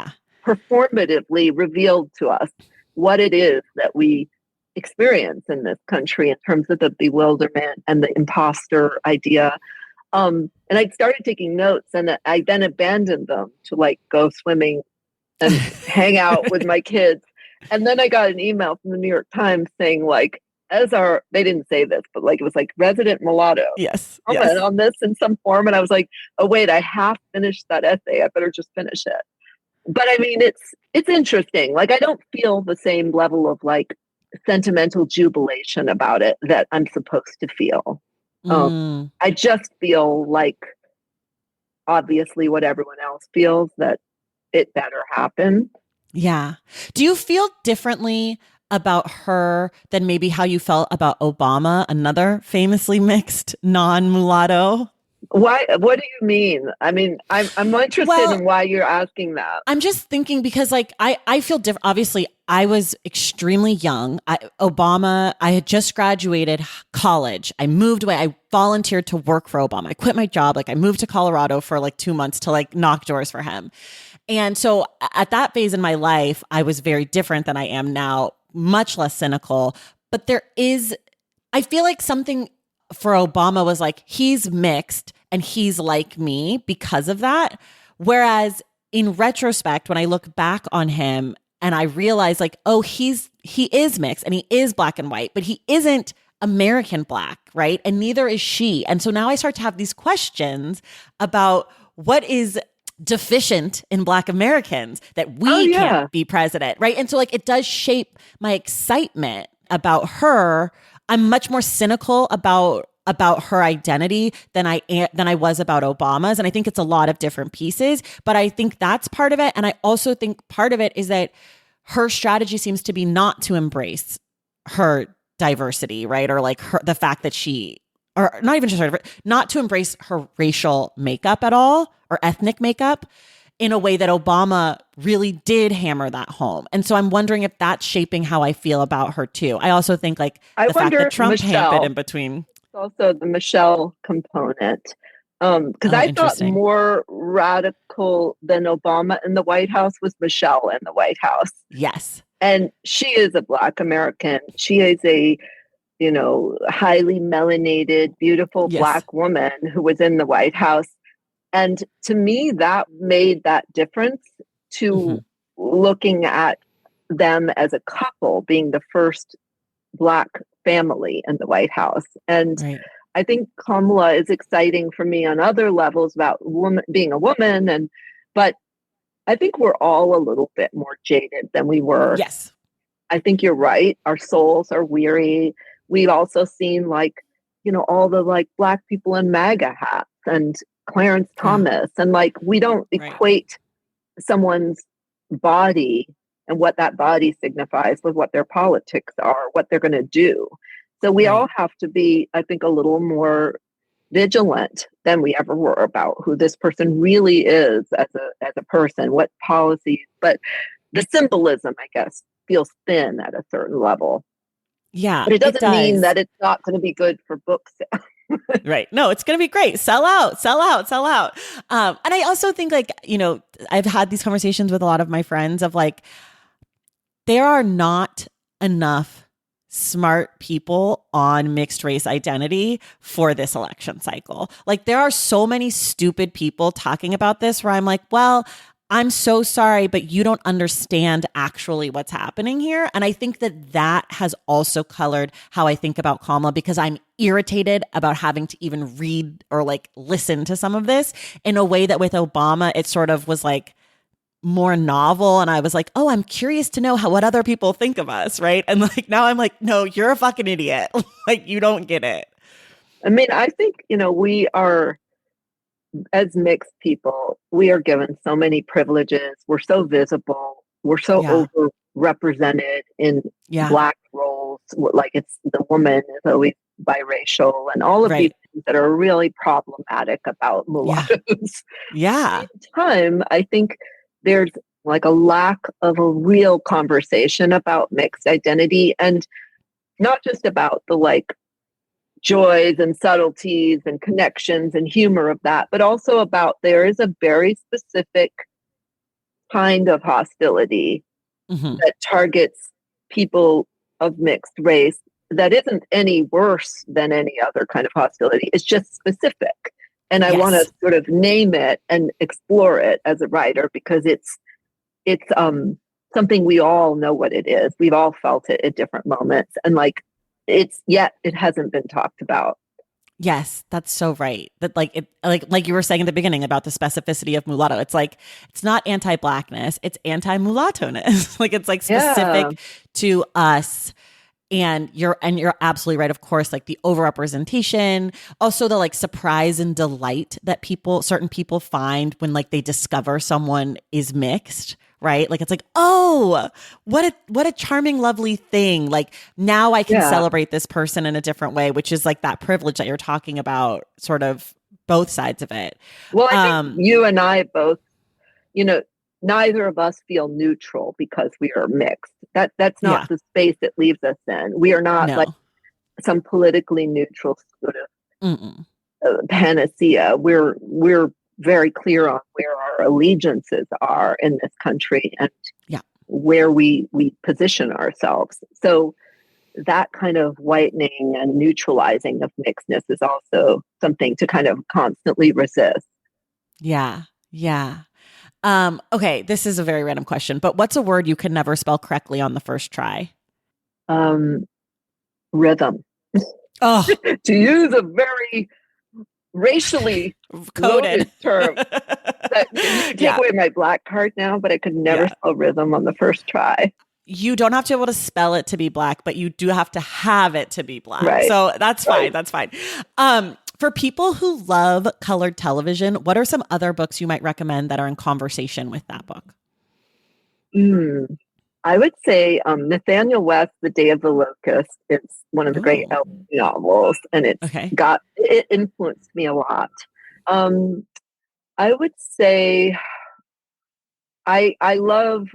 performatively revealed to us what it is that we experience in this country in terms of the bewilderment and the imposter idea. And I started taking notes and I then abandoned them to like go swimming and hang out with my kids. And then I got an email from the New York Times saying like, they didn't say this, but like, it was like resident mulatto. Yes. Comment on this in some form. And I was like, oh wait, I half finished that essay. I better just finish it. But I mean, it's interesting. Like, I don't feel the same level of like sentimental jubilation about it that I'm supposed to feel. I just feel like obviously what everyone else feels, that it better happen. Yeah. Do you feel differently about her than maybe how you felt about Obama, another famously mixed non-mulatto? Why? What do you mean? I mean, I'm interested in why you're asking that. I'm just thinking because like I feel different. Obviously, I was extremely young. I had just graduated college. I moved away. I volunteered to work for Obama. I quit my job. Like I moved to Colorado for like 2 months to like knock doors for him. And so at that phase in my life, I was very different than I am now, much less cynical. But I feel like something for Obama was like, he's mixed and he's like me because of that. Whereas in retrospect, when I look back on him and I realize like, oh, he is mixed and he is black and white, but he isn't American black, right? And neither is she. And so now I start to have these questions about what is deficient in Black Americans that we can't be president, right? And so like it does shape my excitement about her. I'm much more cynical about her identity than I was about Obama's. And I think it's a lot of different pieces, but I think that's part of it. And I also think part of it is that her strategy seems to be not to embrace her diversity, right? Or like the fact that or not even just not to embrace her racial makeup at all or ethnic makeup in a way that Obama really did hammer that home. And so I'm wondering if that's shaping how I feel about her too. I also think like the fact that Trump hampered in between. Also the Michelle component. Because Oh, I thought interesting. more radical than Obama in the White House was Michelle in the White House. Yes. And she is a Black American. She is a, highly melanated, beautiful Yes. Black woman who was in the White House. And to me, that made that difference Hmm. to looking at them as a couple being the first Black family in the White House. And Right. I think Kamala is exciting for me on other levels about being a woman. But I think we're all a little bit more jaded than we were. Yes. I think you're right. Our souls are weary. We've also seen all the Black people in MAGA hats and Clarence Yeah. Thomas. And we don't Right. equate someone's body and what that body signifies with what their politics are, what they're going to do. So we all Right. have to be, I think, a little more vigilant than we ever were about who this person really is as a person, what policies. But the symbolism, I guess, feels thin at a certain level. Yeah, But it it doesn't mean does. that it's not going to be good for book sales. Right. No, it's going to be great. Sell out, sell out, sell out. And I also think I've had these conversations with a lot of my friends of there are not enough smart people on mixed race identity for this election cycle. There are so many stupid people talking about this where I'm like, well, I'm so sorry, but you don't understand actually what's happening here. And I think that has also colored how I think about Kamala because I'm irritated about having to even read or listen to some of this in a way that with Obama, it sort of was more novel. And I was like, oh, I'm curious to know what other people think of us. Right. And now I'm like, no, you're a fucking idiot. You don't get it. I mean, I think, we are, as mixed people, we are given so many privileges. We're so visible. We're so Yeah. overrepresented in Yeah. Black roles. It's the woman is always biracial and all of these Right. things that are really problematic about Yeah. mulattoes. At the Yeah. same time, I think there's a lack of a real conversation about mixed identity and not just about the joys and subtleties and connections and humor of that, but also about there is a very specific kind of hostility Hmm. that targets people of mixed race that isn't any worse than any other kind of hostility. It's just specific. And I want to Yes. sort of name it and explore it as a writer because it's something we all know what it is. We've all felt it at different moments. And it hasn't been talked about. Yes, that's so right. That like you were saying at the beginning about the specificity of mulatto. It's not anti-blackness, it's anti-mulattoness. It's Yeah. specific to us. And you're absolutely right. Of course, the overrepresentation, also the surprise and delight that certain people find when they discover someone is mixed, right? It's oh, what a charming, lovely thing. Now I can Yeah. celebrate this person in a different way, which is that privilege that you're talking about, sort of both sides of it. Well, I think Um, you and I both, you know, neither of us feel neutral because we are mixed. That's not yeah, the space it leaves us in. We are not like no, some politically neutral sort mm-mm. of panacea. We're very clear on where our allegiances are in this country and Yeah, where we position ourselves. So that kind of whitening and neutralizing of mixedness is also something to kind of constantly resist. yeah, yeah. Okay, this is a very random question, but what's a word you can never spell correctly on the first try? Um, Rhythm, Oh, to use a very racially coded. loaded term. That you could take Yeah, away my black card now, but I could never yeah. spell rhythm on the first try. You don't have to be able to spell it to be black, but you do have to have it to be black. Right, So that's fine. right. That's fine. For people who love colored television, what are some other books you might recommend that are in conversation with that book? Mm. I would say Nathaniel West, The Day of the Locust, is one of the great Oh, novels, and okay. it influenced me a lot. Um, I would say I love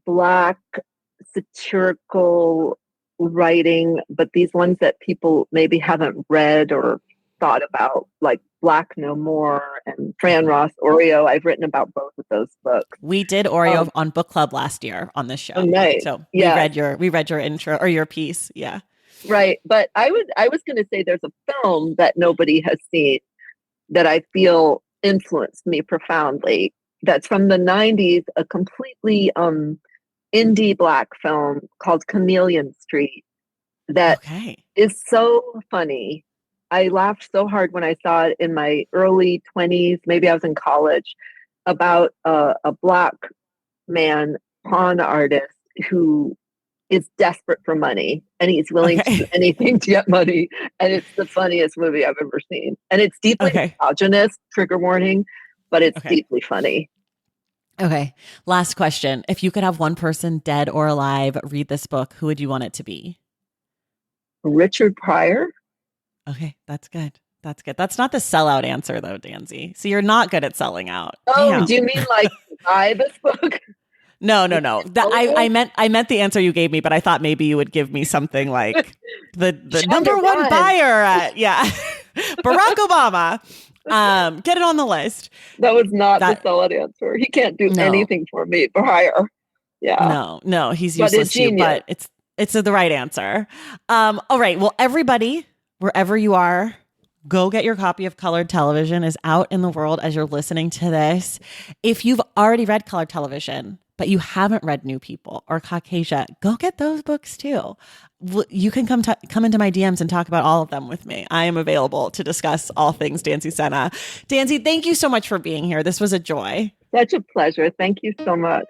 black satirical writing, but these ones that people maybe haven't read or thought about, like Black No More and Fran Ross Oreo. I've written about both of those books. We did Oreo on book club last year on this show. Oh, nice. So yeah. we read your intro or your piece. Yeah. Right. But I was going to say there's a film that nobody has seen that I feel influenced me profoundly. That's from the 90s, a completely indie Black film called Chameleon Street that is so funny. I laughed so hard when I saw it in my early 20s, maybe I was in college, about a Black man pawn artist who is desperate for money and he's willing to do anything to get money. And it's the funniest movie I've ever seen. And it's deeply misogynist, trigger warning, but it's deeply funny. Okay. Last question. If you could have one person, dead or alive, read this book, who would you want it to be? Richard Pryor. Okay. That's good. That's good. That's not the sellout answer though, Danzy. So you're not good at selling out. Oh, damn. Do you mean like buy this book? No. I meant the answer you gave me, but I thought maybe you would give me something like the number one buyer at Barack Obama. Get it on the list. That was not the solid answer. He can't do anything for me. Higher. Yeah. No, he's useless to you, but it's the right answer. All right. Well, everybody, wherever you are, go get your copy of Colored Television. Is out in the world as you're listening to this. If you've already read Colored Television, but you haven't read New People or Caucasia, go get those books too. You can come into my DMs and talk about all of them with me. I am available to discuss all things Danzy Senna. Danzy, thank you so much for being here. This was a joy. Such a pleasure. Thank you so much.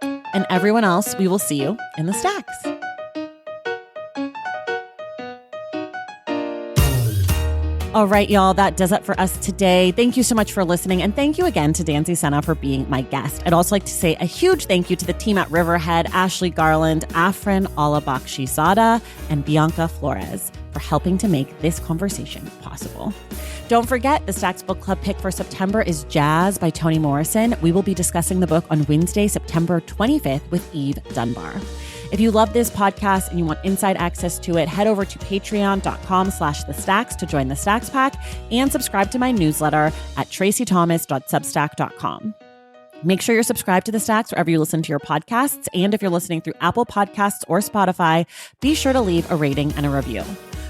And everyone else, we will see you in the stacks. All right, y'all, that does it for us today. Thank you so much for listening. And thank you again to Danzy Senna for being my guest. I'd also like to say a huge thank you to the team at Riverhead, Ashley Garland, Afrin Alabakshizada, and Bianca Flores for helping to make this conversation possible. Don't forget, the Stacks Book Club pick for September is Jazz by Toni Morrison. We will be discussing the book on Wednesday, September 25th with Eve Dunbar. If you love this podcast and you want inside access to it, head over to patreon.com/thestacks to join the Stacks Pack and subscribe to my newsletter at tracythomas.substack.com. Make sure you're subscribed to The Stacks wherever you listen to your podcasts. And if you're listening through Apple Podcasts or Spotify, be sure to leave a rating and a review.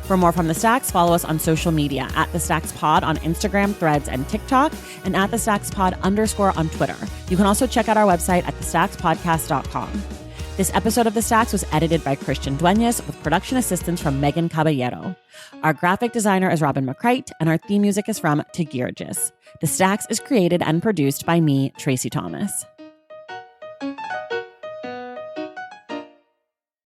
For more from The Stacks, follow us on social media at The Stacks Pod on Instagram, Threads, and TikTok, and at The Stacks Pod _ on Twitter. You can also check out our website at thestackspodcast.com. This episode of The Stacks was edited by Christian Duenas with production assistance from Megan Caballero. Our graphic designer is Robin McCrite, and our theme music is from Tigirgis. The Stacks is created and produced by me, Tracy Thomas.